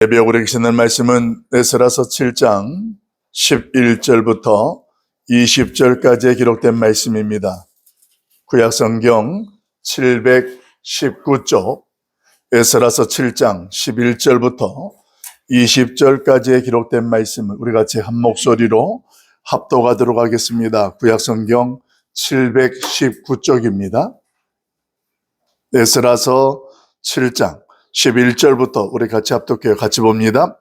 예배에 오래 계시는 말씀은 에스라서 7장 11절부터 20절까지에 기록된 말씀입니다. 구약성경 719쪽 에스라서 7장 11절부터 20절까지에 기록된 말씀을 우리 같이 한 목소리로 합독하도록 하겠습니다. 구약성경 719쪽입니다. 에스라서 7장 11절부터 우리 같이 합독해요. 같이 봅니다.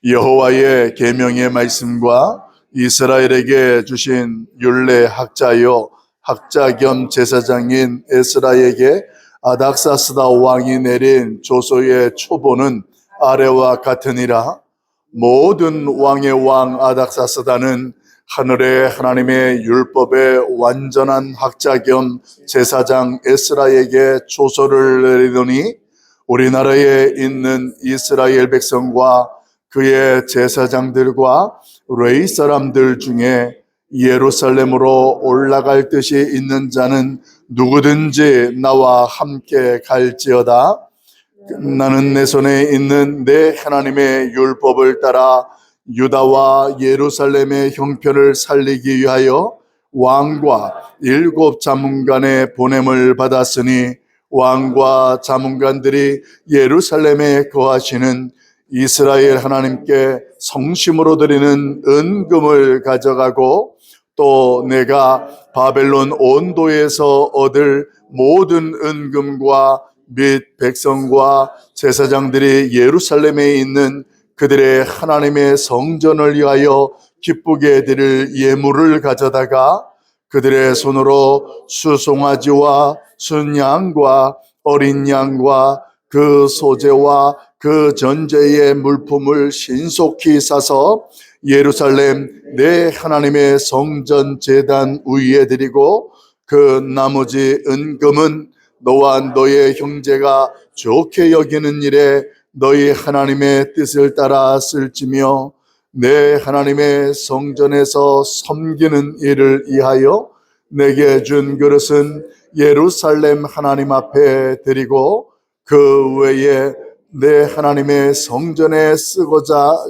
여호와의 계명의 말씀과 이스라엘에게 주신 율례 학자요 학자 겸 제사장인 에스라에게 아닥사스다 왕이 내린 조서의 초본은 아래와 같으니라. 모든 왕의 왕 아닥사스다는 하늘의 하나님의 율법의 완전한 학자 겸 제사장 에스라에게 조서를 내리더니 우리나라에 있는 이스라엘 백성과 그의 제사장들과 레위 사람들 중에 예루살렘으로 올라갈 뜻이 있는 자는 누구든지 나와 함께 갈지어다. 나는 내 손에 있는 내 하나님의 율법을 따라 유다와 예루살렘의 형편을 살리기 위하여 왕과 7 자문관의 보냄을 받았으니 왕과 자문관들이 예루살렘에 거하시는 이스라엘 하나님께 성심으로 드리는 은금을 가져가고 또 내가 바벨론 온도에서 얻을 모든 은금과 및 백성과 제사장들이 예루살렘에 있는 그들의 하나님의 성전을 위하여 기쁘게 드릴 예물을 가져다가 그들의 손으로 수송아지와 순양과 어린 양과 그 소재와 그 전제의 물품을 신속히 사서 예루살렘 내 하나님의 성전 제단 위에 드리고 그 나머지 은금은 너와 너의 형제가 좋게 여기는 일에 너희 하나님의 뜻을 따라 쓸지며 내 하나님의 성전에서 섬기는 일을 위하여 내게 준 그릇은 예루살렘 하나님 앞에 드리고 그 외에 내 하나님의 성전에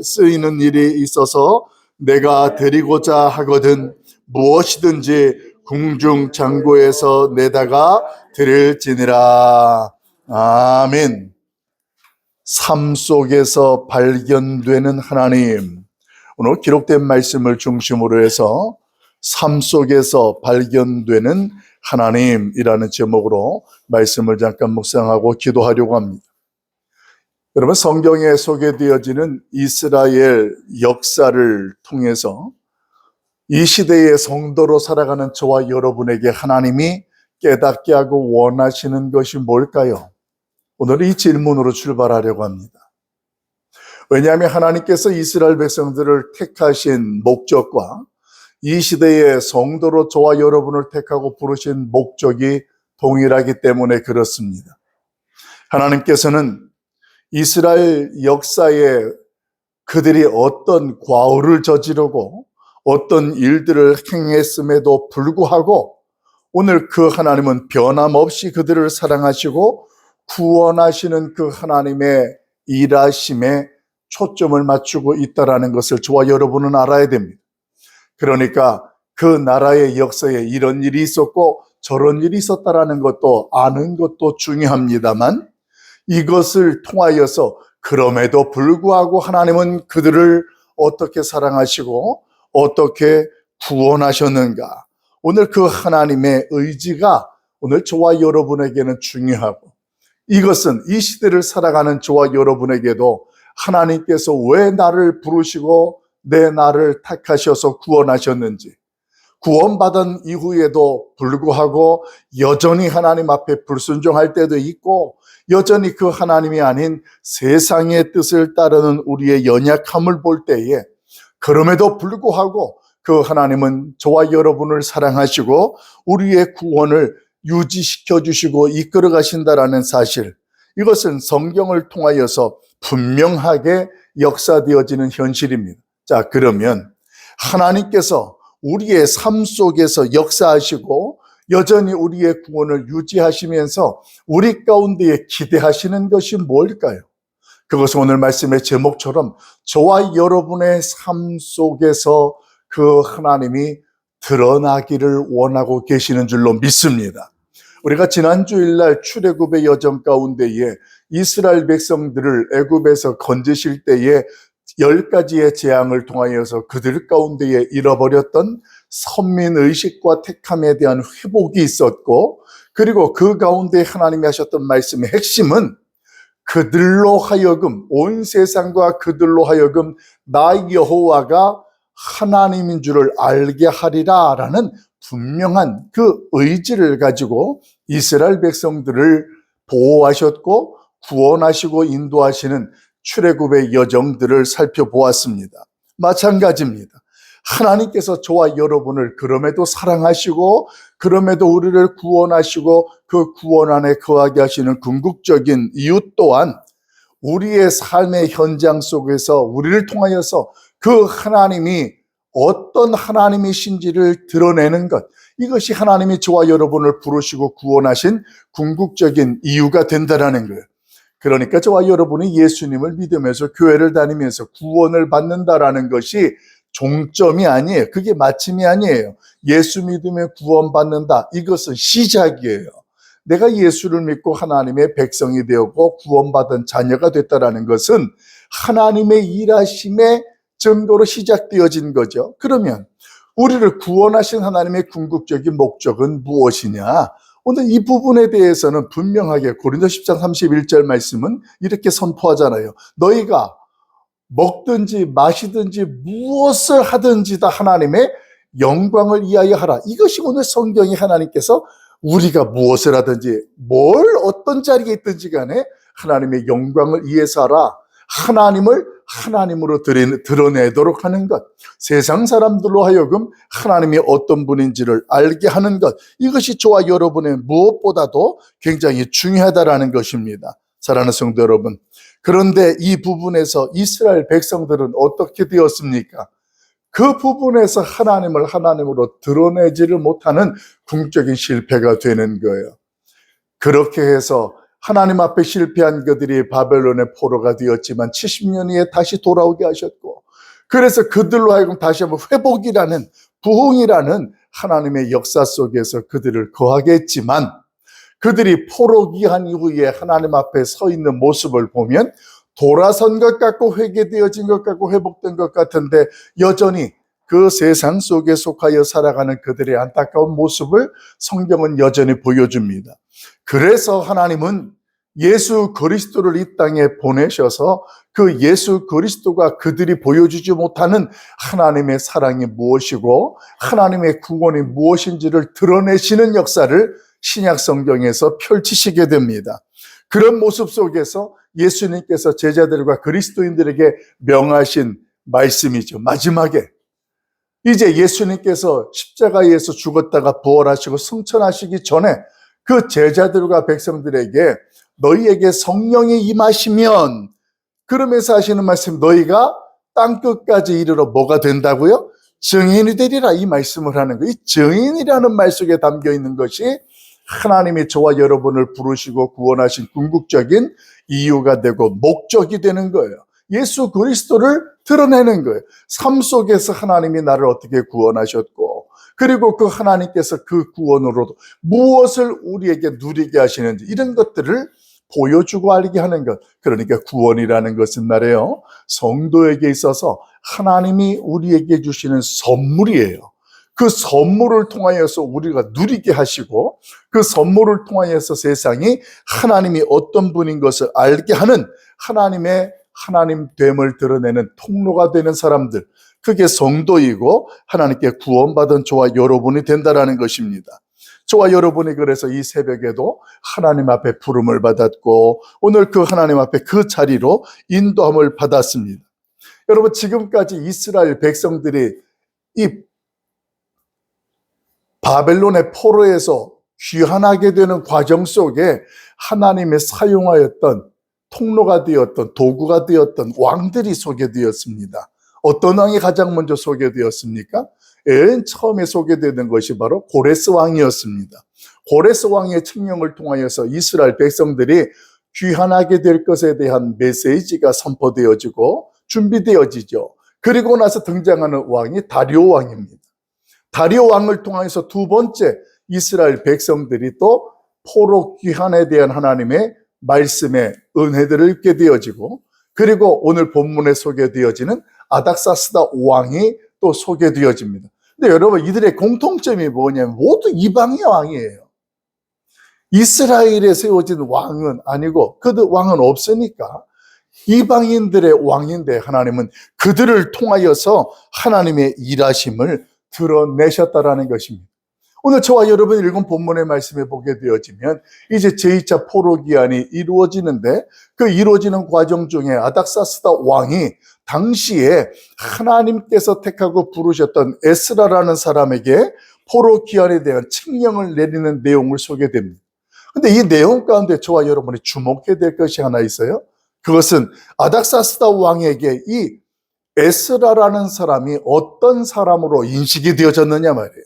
쓰이는 일이 있어서 내가 드리고자 하거든 무엇이든지 궁중 창고에서 내다가 드릴지니라. 아멘. 삶 속에서 발견되는 하나님, 오늘 기록된 말씀을 중심으로 해서 삶 속에서 발견되는 하나님이라는 제목으로 말씀을 잠깐 묵상하고 기도하려고 합니다. 여러분, 성경에 소개되어지는 이스라엘 역사를 통해서 이 시대의 성도로 살아가는 저와 여러분에게 하나님이 깨닫게 하고 원하시는 것이 뭘까요? 오늘 이 질문으로 출발하려고 합니다. 왜냐하면 하나님께서 이스라엘 백성들을 택하신 목적과 이 시대의 성도로 저와 여러분을 택하고 부르신 목적이 동일하기 때문에 그렇습니다. 하나님께서는 이스라엘 역사에 그들이 어떤 과오를 저지르고 어떤 일들을 행했음에도 불구하고 오늘 그 하나님은 변함없이 그들을 사랑하시고 구원하시는 그 하나님의 일하심에 초점을 맞추고 있다는 것을 저와 여러분은 알아야 됩니다. 그러니까 그 나라의 역사에 이런 일이 있었고 저런 일이 있었다는 것도 아는 것도 중요합니다만 이것을 통하여서 그럼에도 불구하고 하나님은 그들을 어떻게 사랑하시고 어떻게 구원하셨는가, 오늘 그 하나님의 의지가 오늘 저와 여러분에게는 중요하고 이것은 이 시대를 살아가는 저와 여러분에게도 하나님께서 왜 나를 부르시고 내 나를 택하셔서 구원하셨는지, 구원받은 이후에도 불구하고 여전히 하나님 앞에 불순종할 때도 있고 여전히 그 하나님이 아닌 세상의 뜻을 따르는 우리의 연약함을 볼 때에 그럼에도 불구하고 그 하나님은 저와 여러분을 사랑하시고 우리의 구원을 유지시켜 주시고 이끌어 가신다라는 사실, 이것은 성경을 통하여서 분명하게 역사되어지는 현실입니다. 자, 그러면 하나님께서 우리의 삶 속에서 역사하시고 여전히 우리의 구원을 유지하시면서 우리 가운데에 기대하시는 것이 뭘까요? 그것은 오늘 말씀의 제목처럼 저와 여러분의 삶 속에서 그 하나님이 드러나기를 원하고 계시는 줄로 믿습니다. 우리가 지난 주일날 출애굽의 여정 가운데에 이스라엘 백성들을 애굽에서 건지실 때에 10가지의 재앙을 통하여서 그들 가운데에 잃어버렸던 선민의식과 택함에 대한 회복이 있었고, 그리고 그 가운데 하나님이 하셨던 말씀의 핵심은 그들로 하여금, 온 세상과 그들로 하여금 나 여호와가 하나님인 줄을 알게 하리라 라는 분명한 그 의지를 가지고 이스라엘 백성들을 보호하셨고 구원하시고 인도하시는 출애굽의 여정들을 살펴보았습니다. 마찬가지입니다. 하나님께서 저와 여러분을 그럼에도 사랑하시고 그럼에도 우리를 구원하시고 그 구원 안에 거하게 하시는 궁극적인 이유 또한 우리의 삶의 현장 속에서 우리를 통하여서 그 하나님이 어떤 하나님이신지를 드러내는 것, 이것이 하나님이 저와 여러분을 부르시고 구원하신 궁극적인 이유가 된다는 거예요. 그러니까 저와 여러분이 예수님을 믿으면서 교회를 다니면서 구원을 받는다라는 것이 종점이 아니에요. 그게 마침이 아니에요. 예수 믿으면 구원받는다. 이것은 시작이에요. 내가 예수를 믿고 하나님의 백성이 되었고 구원받은 자녀가 됐다라는 것은 하나님의 일하심의 증거로 시작되어진 거죠. 그러면 우리를 구원하신 하나님의 궁극적인 목적은 무엇이냐? 오늘 이 부분에 대해서는 분명하게 고린도 10장 31절 말씀은 이렇게 선포하잖아요. 너희가 먹든지 마시든지 무엇을 하든지 다 하나님의 영광을 위하여 하라. 이것이 오늘 성경이 하나님께서 우리가 무엇을 하든지 뭘 어떤 자리에 있든지 간에 하나님의 영광을 위해서 하라. 하나님을 하나님으로 드러내도록 하는 것, 세상 사람들로 하여금 하나님이 어떤 분인지를 알게 하는 것, 이것이 저와 여러분의 무엇보다도 굉장히 중요하다라는 것입니다. 사랑하는 성도 여러분, 그런데 이 부분에서 이스라엘 백성들은 어떻게 되었습니까? 그 부분에서 하나님을 하나님으로 드러내지를 못하는 궁극적인 실패가 되는 거예요. 그렇게 해서 하나님 앞에 실패한 그들이 바벨론의 포로가 되었지만 70년 후에 다시 돌아오게 하셨고, 그래서 그들로 하여금 다시 한번 회복이라는, 부흥이라는 하나님의 역사 속에서 그들을 거하게 했지만, 그들이 포로 귀한 이후에 하나님 앞에 서 있는 모습을 보면 돌아선 것 같고 회개되어진 것 같고 회복된 것 같은데 여전히 그 세상 속에 속하여 살아가는 그들의 안타까운 모습을 성경은 여전히 보여줍니다. 그래서 하나님은 예수 그리스도를 이 땅에 보내셔서 그 예수 그리스도가 그들이 보여주지 못하는 하나님의 사랑이 무엇이고 하나님의 구원이 무엇인지를 드러내시는 역사를 신약 성경에서 펼치시게 됩니다. 그런 모습 속에서 예수님께서 제자들과 그리스도인들에게 명하신 말씀이죠. 마지막에 이제 예수님께서 십자가에서 죽었다가 부활하시고 승천하시기 전에 그 제자들과 백성들에게 너희에게 성령이 임하시면, 그러면서 하시는 말씀, 너희가 땅끝까지 이르러 뭐가 된다고요? 증인이 되리라, 이 말씀을 하는 거예요. 이 증인이라는 말 속에 담겨 있는 것이 하나님이 저와 여러분을 부르시고 구원하신 궁극적인 이유가 되고 목적이 되는 거예요. 예수 그리스도를 드러내는 거예요. 삶 속에서 하나님이 나를 어떻게 구원하셨고, 그리고 그 하나님께서 그 구원으로 무엇을 우리에게 누리게 하시는지, 이런 것들을 보여주고 알게 하는 것. 그러니까 구원이라는 것은 말이에요, 성도에게 있어서 하나님이 우리에게 주시는 선물이에요. 그 선물을 통하여서 우리가 누리게 하시고, 그 선물을 통하여서 세상이 하나님이 어떤 분인 것을 알게 하는 하나님의 하나님됨을 드러내는 통로가 되는 사람들, 그게 성도이고 하나님께 구원받은 저와 여러분이 된다는 것입니다. 저와 여러분이 그래서 이 새벽에도 하나님 앞에 부름을 받았고 오늘 그 하나님 앞에 그 자리로 인도함을 받았습니다. 여러분, 지금까지 이스라엘 백성들이 이 바벨론의 포로에서 귀환하게 되는 과정 속에 하나님의 사용하였던 통로가 되었던, 도구가 되었던 왕들이 소개되었습니다. 어떤 왕이 가장 먼저 소개되었습니까? 맨 처음에 소개되는 것이 바로 고레스 왕이었습니다. 고레스 왕의 칙령을 통하여서 이스라엘 백성들이 귀환하게 될 것에 대한 메시지가 선포되어지고 준비되어지죠. 그리고 나서 등장하는 왕이 다리오 왕입니다. 다리오 왕을 통해서 두 번째 이스라엘 백성들이 또 포로 귀환에 대한 하나님의 말씀의 은혜들을 입게 되어지고, 그리고 오늘 본문에 소개되어지는 아닥사스다 왕이 또 소개되어집니다. 근데 여러분, 이들의 공통점이 뭐냐면 모두 이방의 왕이에요. 이스라엘에 세워진 왕은 아니고, 그 왕은 없으니까 이방인들의 왕인데 하나님은 그들을 통하여서 하나님의 일하심을 드러내셨다라는 것입니다. 오늘 저와 여러분이 읽은 본문의 말씀에 보게 되어지면 이제 제2차 포로 기한이 이루어지는데, 그 이루어지는 과정 중에 아닥사스다 왕이 당시에 하나님께서 택하고 부르셨던 에스라라는 사람에게 포로 기한에 대한 칙령을 내리는 내용을 소개됩니다. 근데 이 내용 가운데 저와 여러분이 주목해야 될 것이 하나 있어요. 그것은 아닥사스다 왕에게 이 에스라라는 사람이 어떤 사람으로 인식이 되어졌느냐 말이에요.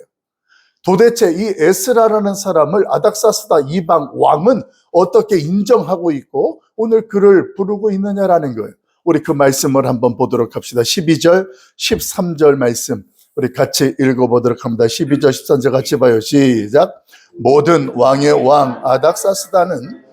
도대체 이 에스라라는 사람을 아닥사스다 이방 왕은 어떻게 인정하고 있고 오늘 그를 부르고 있느냐라는 거예요. 우리 그 말씀을 한번 보도록 합시다. 12절, 13절 말씀 우리 같이 읽어보도록 합니다. 12절, 13절 같이 봐요. 시작. 모든 왕의 왕 아닥사스다는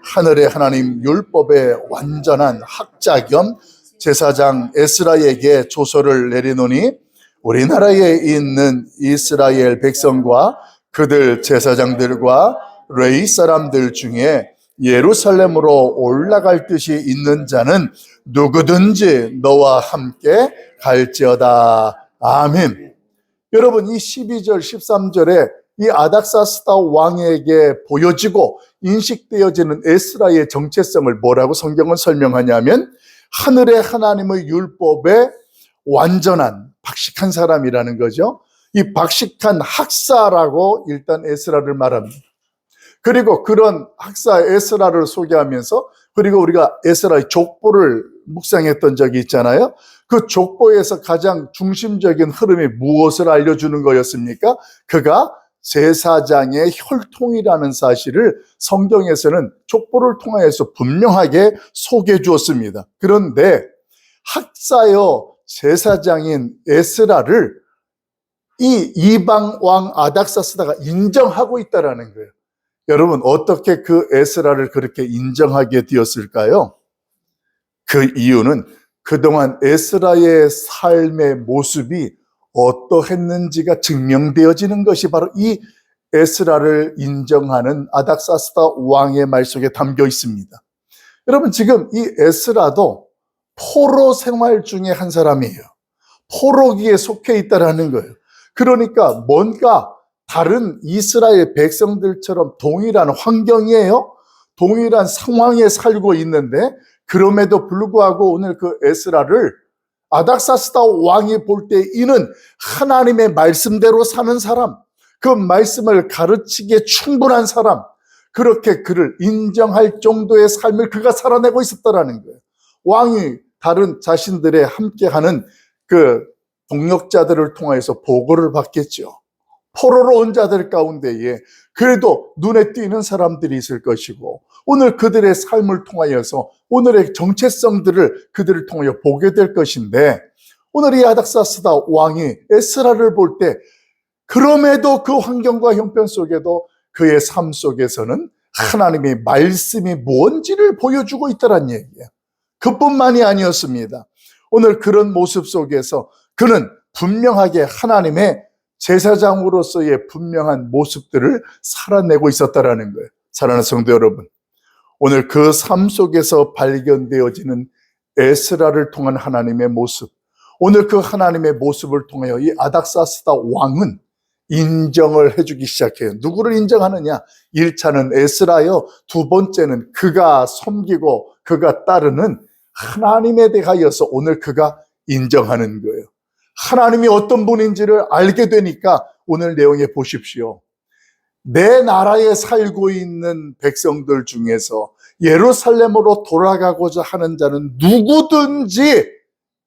하늘의 하나님 율법의 완전한 학자 겸 제사장 에스라에게 조서를 내리노니, 우리나라에 있는 이스라엘 백성과 그들 제사장들과 레위 사람들 중에 예루살렘으로 올라갈 뜻이 있는 자는 누구든지 너와 함께 갈지어다. 아멘. 여러분, 이 12절 13절에 이 아닥사스다 왕에게 보여지고 인식되어지는 에스라의 정체성을 뭐라고 성경은 설명하냐면, 하늘의 하나님의 율법에 완전한 박식한 사람이라는 거죠. 이 박식한 학사라고 일단 에스라를 말합니다. 그리고 그런 학사 에스라를 소개하면서, 그리고 우리가 에스라의 족보를 묵상했던 적이 있잖아요. 그 족보에서 가장 중심적인 흐름이 무엇을 알려주는 거였습니까? 그가 제사장의 혈통이라는 사실을 성경에서는 족보를 통해서 분명하게 소개해 주었습니다. 그런데 학사여 제사장인 에스라를 이 이방 왕 아닥사스다가 인정하고 있다라는 거예요. 여러분, 어떻게 그 에스라를 그렇게 인정하게 되었을까요? 그 이유는 그동안 에스라의 삶의 모습이 어떠했는지가 증명되어지는 것이 바로 이 에스라를 인정하는 아닥사스다 왕의 말 속에 담겨 있습니다. 여러분, 지금 이 에스라도 포로 생활 중에 한 사람이에요. 포로기에 속해 있다라는 거예요. 그러니까 뭔가 다른 이스라엘 백성들처럼 동일한 환경이에요. 동일한 상황에 살고 있는데, 그럼에도 불구하고 오늘 그 에스라를 아닥사스다 왕이 볼 때 이는 하나님의 말씀대로 사는 사람, 그 말씀을 가르치기에 충분한 사람, 그렇게 그를 인정할 정도의 삶을 그가 살아내고 있었다라는 거예요. 왕이 다른 자신들의 함께하는 그 동역자들을 통해서 보고를 받겠죠. 포로로 온 자들 가운데에 그래도 눈에 띄는 사람들이 있을 것이고, 오늘 그들의 삶을 통하여서 오늘의 정체성들을 그들을 통하여 보게 될 것인데, 오늘 이 아닥사스다 왕이 에스라를 볼 때 그럼에도 그 환경과 형편 속에도 그의 삶 속에서는 하나님의 말씀이 뭔지를 보여주고 있다는 얘기예요. 그뿐만이 아니었습니다. 오늘 그런 모습 속에서 그는 분명하게 하나님의 제사장으로서의 분명한 모습들을 살아내고 있었다라는 거예요. 사랑하는 성도 여러분, 오늘 그 삶 속에서 발견되어지는 에스라를 통한 하나님의 모습, 오늘 그 하나님의 모습을 통하여 이 아닥사스다 왕은 인정을 해주기 시작해요. 누구를 인정하느냐? 1차는 에스라요, 두 번째는 그가 섬기고 그가 따르는 하나님에 대하여서 오늘 그가 인정하는 거예요. 하나님이 어떤 분인지를 알게 되니까 오늘 내용에 보십시오. 내 나라에 살고 있는 백성들 중에서 예루살렘으로 돌아가고자 하는 자는 누구든지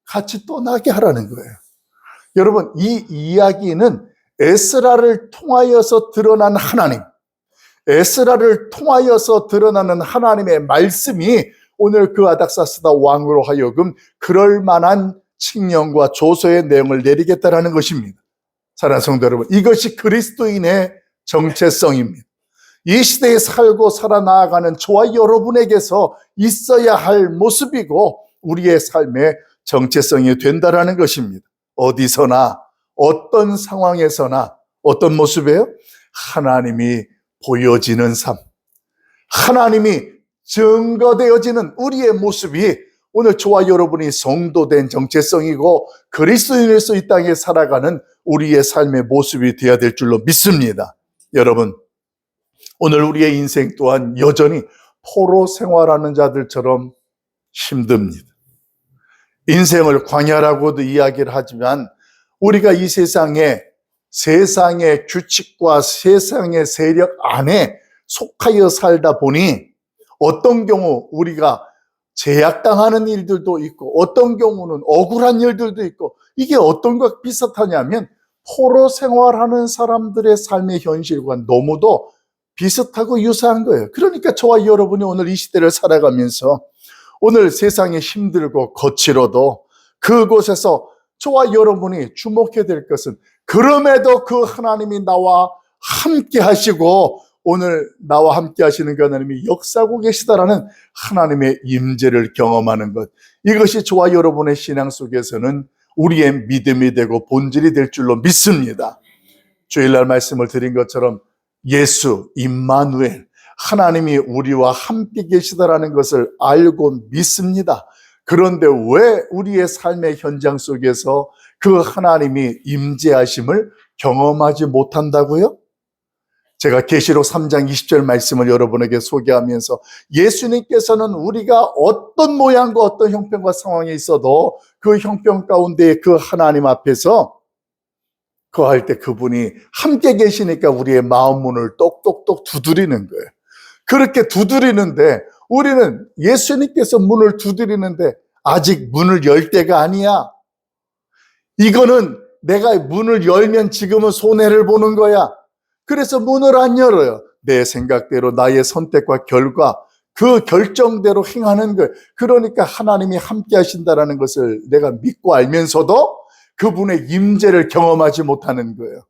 같이 떠나게 하라는 거예요. 여러분, 이 이야기는 에스라를 통하여서 드러난 하나님, 에스라를 통하여서 드러나는 하나님의 말씀이 오늘 그 아닥사스다 왕으로 하여금 그럴 만한 칙령과 조서의 내용을 내리겠다라는 것입니다. 사랑하는 성도 여러분, 이것이 그리스도인의 정체성입니다. 이 시대에 살고 살아나가는 저와 여러분에게서 있어야 할 모습이고 우리의 삶의 정체성이 된다라는 것입니다. 어디서나 어떤 상황에서나 어떤 모습이에요? 하나님이 보여지는 삶, 하나님이 증거되어지는 우리의 모습이 오늘 저와 여러분이 성도된 정체성이고 그리스도인으로서 이 땅에 살아가는 우리의 삶의 모습이 되어야 될 줄로 믿습니다. 여러분, 오늘 우리의 인생 또한 여전히 포로 생활하는 자들처럼 힘듭니다. 인생을 광야라고도 이야기를 하지만 우리가 이 세상의 규칙과 세상의 세력 안에 속하여 살다 보니 어떤 경우 우리가 제약당하는 일들도 있고 어떤 경우는 억울한 일들도 있고 이게 어떤 것 비슷하냐면 포로 생활하는 사람들의 삶의 현실과 너무도 비슷하고 유사한 거예요. 그러니까 저와 여러분이 오늘 이 시대를 살아가면서 오늘 세상이 힘들고 거칠어도 그곳에서 저와 여러분이 주목해야 될 것은 그럼에도 그 하나님이 나와 함께 하시고 오늘 나와 함께 하시는 그 하나님이 역사하고 계시다라는 하나님의 임재를 경험하는 것, 이것이 저와 여러분의 신앙 속에서는 우리의 믿음이 되고 본질이 될 줄로 믿습니다. 주일날 말씀을 드린 것처럼 예수, 임마누엘, 하나님이 우리와 함께 계시다라는 것을 알고 믿습니다. 그런데 왜 우리의 삶의 현장 속에서 그 하나님이 임재하심을 경험하지 못한다고요? 제가 계시록 3장 20절 말씀을 여러분에게 소개하면서 예수님께서는 우리가 어떤 모양과 어떤 형편과 상황에 있어도 그 형편 가운데 그 하나님 앞에서 거할 때 그분이 함께 계시니까 우리의 마음 문을 똑똑똑 두드리는 거예요. 그렇게 두드리는데 우리는 예수님께서 문을 두드리는데 아직 문을 열 때가 아니야. 이거는 내가 문을 열면 지금은 손해를 보는 거야. 그래서 문을 안 열어요. 내 생각대로 나의 선택과 결과 그 결정대로 행하는 거예요. 그러니까 하나님이 함께 하신다는 것을 내가 믿고 알면서도 그분의 임재를 경험하지 못하는 거예요.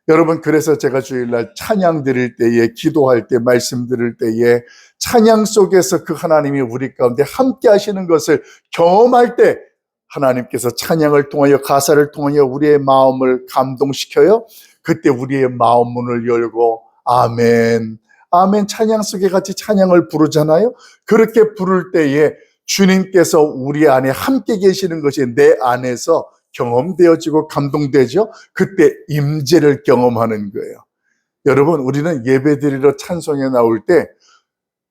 여러분, 그래서 제가 주일날 찬양 드릴 때에, 기도할 때, 말씀 드릴 때에 찬양 속에서 그 하나님이 우리 가운데 함께 하시는 것을 경험할 때 하나님께서 찬양을 통하여, 가사를 통하여 우리의 마음을 감동시켜요. 그때 우리의 마음 문을 열고 아멘, 아멘 찬양 속에 같이 찬양을 부르잖아요. 그렇게 부를 때에 주님께서 우리 안에 함께 계시는 것이 내 안에서 경험되어지고 감동되죠. 그때 임재를 경험하는 거예요. 여러분, 우리는 예배 드리러 찬송에 나올 때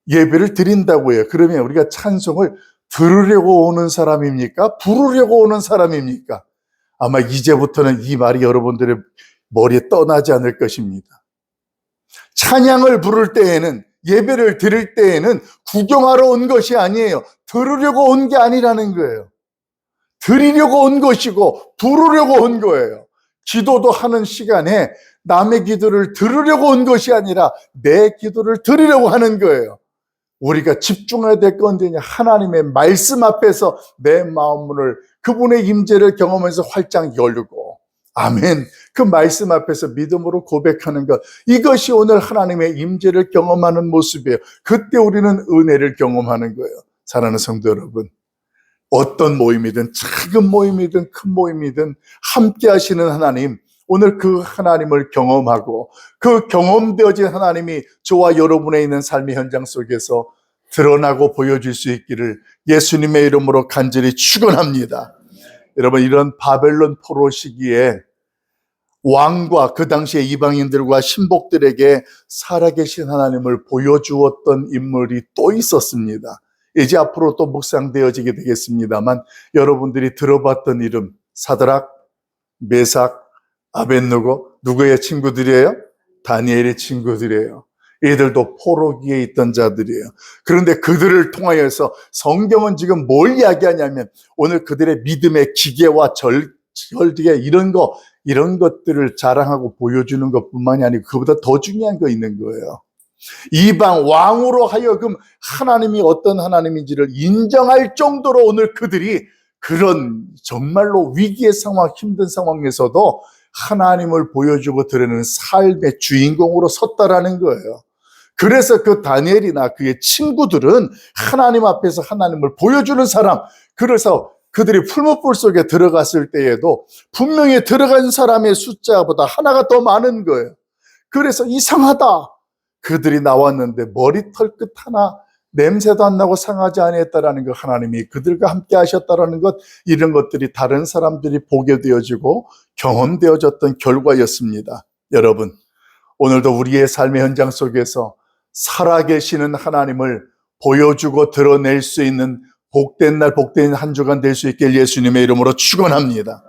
예배를 드린다고 해요. 그러면 우리가 찬송을 들으려고 오는 사람입니까? 부르려고 오는 사람입니까? 아마 이제부터는 이 말이 여러분들의 머리에 떠나지 않을 것입니다. 찬양을 부를 때에는, 예배를 드릴 때에는 구경하러 온 것이 아니에요. 들으려고 온 게 아니라는 거예요. 드리려고 온 것이고 부르려고 온 거예요. 기도도 하는 시간에 남의 기도를 들으려고 온 것이 아니라 내 기도를 드리려고 하는 거예요. 우리가 집중해야 될 건 언제냐? 하나님의 말씀 앞에서 내 마음 문을, 그분의 임재를 경험하면서 활짝 열고 아멘, 그 말씀 앞에서 믿음으로 고백하는 것, 이것이 오늘 하나님의 임재를 경험하는 모습이에요. 그때 우리는 은혜를 경험하는 거예요. 사랑하는 성도 여러분, 어떤 모임이든, 작은 모임이든 큰 모임이든 함께 하시는 하나님, 오늘 그 하나님을 경험하고 그 경험되어진 하나님이 저와 여러분의 있는 삶의 현장 속에서 드러나고 보여줄 수 있기를 예수님의 이름으로 간절히 축원합니다. 여러분, 이런 바벨론 포로 시기에 왕과 그 당시의 이방인들과 신복들에게 살아계신 하나님을 보여주었던 인물이 또 있었습니다. 이제 앞으로 또 묵상되어지게 되겠습니다만 여러분들이 들어봤던 이름, 사드락, 메삭, 아벳느고, 누구의 친구들이에요? 다니엘의 친구들이에요. 이들도 포로기에 있던 자들이에요. 그런데 그들을 통하여서 성경은 지금 뭘 이야기하냐면 오늘 그들의 믿음의 기계와 절기계 이런 것들을 자랑하고 보여주는 것뿐만이 아니고 그보다 더 중요한 거 있는 거예요. 이방 왕으로 하여금 하나님이 어떤 하나님인지를 인정할 정도로 오늘 그들이 그런 정말로 위기의 상황, 힘든 상황에서도 하나님을 보여주고 드러내는 삶의 주인공으로 섰다라는 거예요. 그래서 그 다니엘이나 그의 친구들은 하나님 앞에서 하나님을 보여주는 사람, 그래서 그들이 풀무불 속에 들어갔을 때에도 분명히 들어간 사람의 숫자보다 하나가 더 많은 거예요. 그래서 이상하다. 그들이 나왔는데 머리털 끝 하나 냄새도 안 나고 상하지 아니했다라는 것, 하나님이 그들과 함께 하셨다라는 것, 이런 것들이 다른 사람들이 보게 되어지고 경험되어졌던 결과였습니다. 여러분, 오늘도 우리의 삶의 현장 속에서 살아계시는 하나님을 보여주고 드러낼 수 있는 복된 날, 복된 한 주간 될 수 있길 예수님의 이름으로 축원합니다.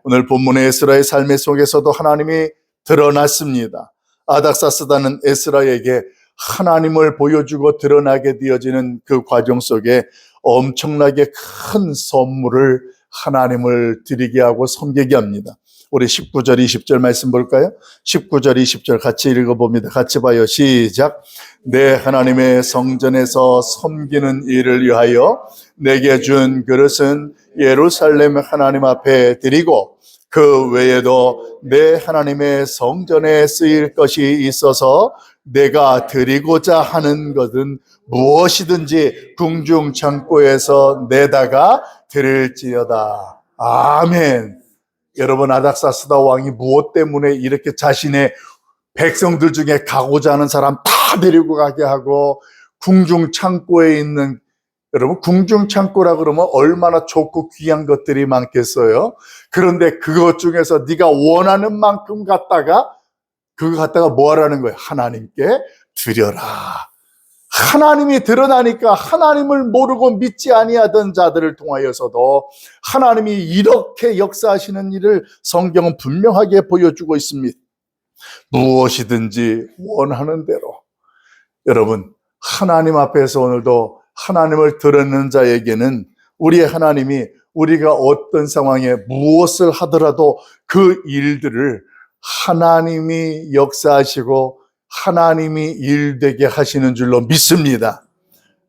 오늘 본문의 에스라의 삶의 속에서도 하나님이 드러났습니다. 아닥사스다는 에스라에게 하나님을 보여주고 드러나게 되어지는 그 과정 속에 엄청나게 큰 선물을 하나님을 드리게 하고 섬기게 합니다. 우리 19절 20절 말씀 볼까요? 19절 20절 같이 읽어봅니다. 같이 봐요. 시작. 내 하나님의 성전에서 섬기는 일을 위하여 내게 준 그릇은 예루살렘 하나님 앞에 드리고 그 외에도 내 하나님의 성전에 쓰일 것이 있어서 내가 드리고자 하는 것은 무엇이든지 궁중 창고에서 내다가 드릴지어다. 아멘. 여러분, 아닥사스다 왕이 무엇 때문에 이렇게 자신의 백성들 중에 가고자 하는 사람 다 데리고 가게 하고 궁중 창고에 있는, 여러분, 궁중 창고라 그러면 얼마나 좋고 귀한 것들이 많겠어요. 그런데 그것 중에서 네가 원하는 만큼 갖다가 그거 갖다가 뭐 하라는 거예요? 하나님께 드려라. 하나님이 드러나니까 하나님을 모르고 믿지 아니하던 자들을 통하여서도 하나님이 이렇게 역사하시는 일을 성경은 분명하게 보여주고 있습니다. 무엇이든지 원하는 대로. 여러분, 하나님 앞에서 오늘도 하나님을 드러내는 자에게는 우리의 하나님이 우리가 어떤 상황에 무엇을 하더라도 그 일들을 하나님이 역사하시고 하나님이 일되게 하시는 줄로 믿습니다.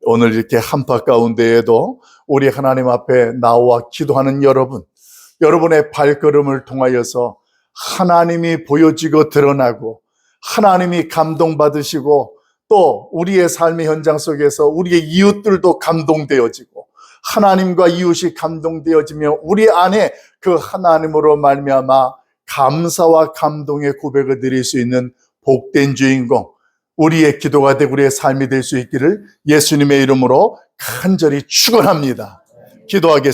오늘 이렇게 한파 가운데에도 우리 하나님 앞에 나와 기도하는 여러분, 여러분의 발걸음을 통하여서 하나님이 보여지고 드러나고 하나님이 감동받으시고 또 우리의 삶의 현장 속에서 우리의 이웃들도 감동되어지고 하나님과 이웃이 감동되어지며 우리 안에 그 하나님으로 말미암아 감사와 감동의 고백을 드릴 수 있는 복된 주인공, 우리의 기도가 되고 우리의 삶이 될 수 있기를 예수님의 이름으로 간절히 축원합니다. 기도하겠습니다.